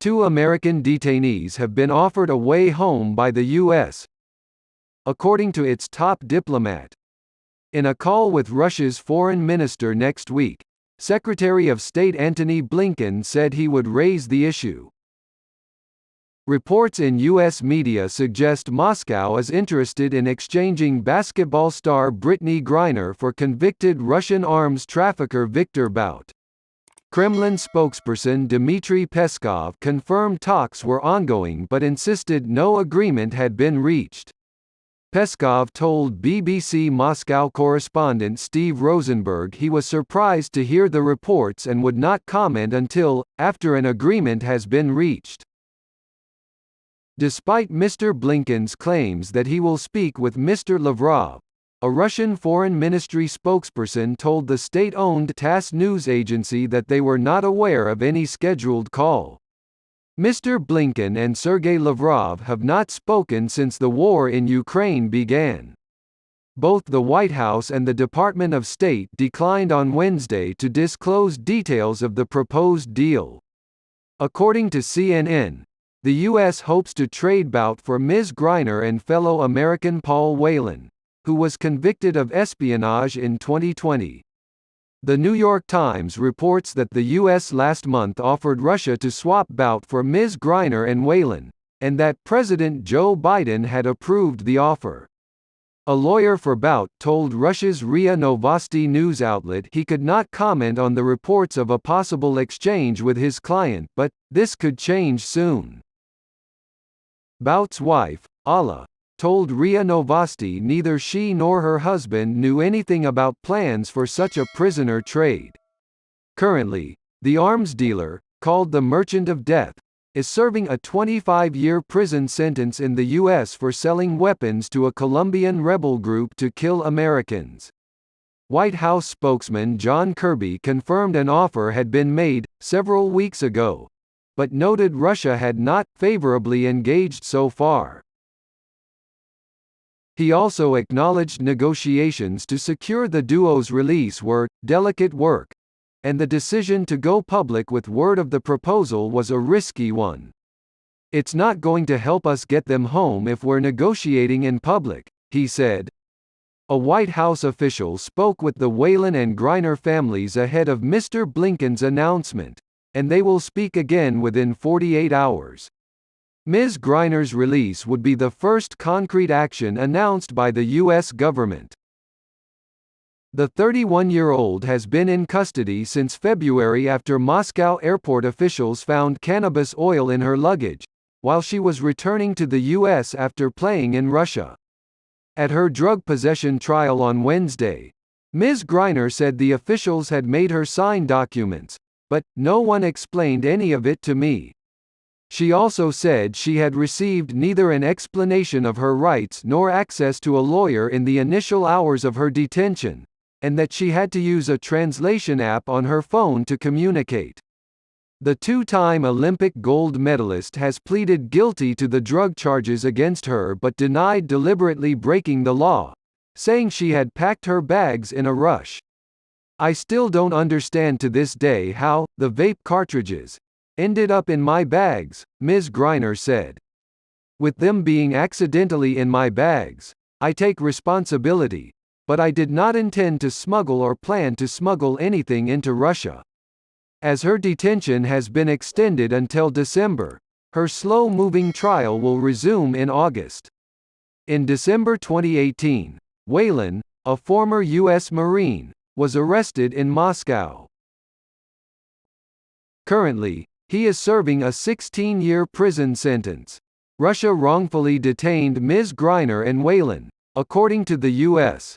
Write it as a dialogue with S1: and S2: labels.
S1: 2 American detainees have been offered a way home by the U.S., according to its top diplomat. In a call with Russia's foreign minister next week, Secretary of State Antony Blinken said he would raise the issue. Reports in U.S. media suggest Moscow is interested in exchanging basketball star Brittney Griner for convicted Russian arms trafficker Viktor Bout. Kremlin spokesperson Dmitry Peskov confirmed talks were ongoing but insisted no agreement had been reached. Peskov told BBC Moscow correspondent Steve Rosenberg he was surprised to hear the reports and would not comment until, after an agreement has been reached. Despite Mr. Blinken's claims that he will speak with Mr. Lavrov, a Russian Foreign Ministry spokesperson told the state-owned TASS news agency that they were not aware of any scheduled call. Mr. Blinken and Sergei Lavrov have not spoken since the war in Ukraine began. Both the White House and the Department of State declined on Wednesday to disclose details of the proposed deal. According to CNN, the U.S. hopes to trade Bout for Ms. Griner and fellow American Paul Whelan, who was convicted of espionage in 2020. The New York Times reports that the U.S. last month offered Russia to swap Bout for Ms. Griner and Whelan, and that President Joe Biden had approved the offer. A lawyer for Bout told Russia's RIA Novosti news outlet he could not comment on the reports of a possible exchange with his client, but this could change soon. Bout's wife, Alla, told RIA Novosti neither she nor her husband knew anything about plans for such a prisoner trade. Currently, the arms dealer, called the Merchant of Death, is serving a 25-year prison sentence in the U.S. for selling weapons to a Colombian rebel group to kill Americans. White House spokesman John Kirby confirmed an offer had been made several weeks ago, but noted Russia had not favorably engaged so far. He also acknowledged negotiations to secure the duo's release were delicate work, and the decision to go public with word of the proposal was a risky one. "It's not going to help us get them home if we're negotiating in public," he said. A White House official spoke with the Whelan and Griner families ahead of Mr. Blinken's announcement, and they will speak again within 48 hours. Ms. Griner's release would be the first concrete action announced by the U.S. government. The 31-year-old has been in custody since February after Moscow airport officials found cannabis oil in her luggage, while she was returning to the U.S. after playing in Russia. At her drug possession trial on Wednesday, Ms. Griner said the officials had made her sign documents, but no one explained any of it to me. She also said she had received neither an explanation of her rights nor access to a lawyer in the initial hours of her detention, and that she had to use a translation app on her phone to communicate. The two-time Olympic gold medalist has pleaded guilty to the drug charges against her but denied deliberately breaking the law, saying she had packed her bags in a rush. "I still don't understand to this day how the vape cartridges ended up in my bags," Ms. Griner said. "With them being accidentally in my bags, I take responsibility, but I did not intend to smuggle or plan to smuggle anything into Russia." As her detention has been extended until December, her slow-moving trial will resume in August. In December 2018, Whelan, a former U.S. Marine, was arrested in Moscow. Currently, he is serving a 16-year prison sentence. Russia wrongfully detained Ms. Griner and Whelan, according to the U.S.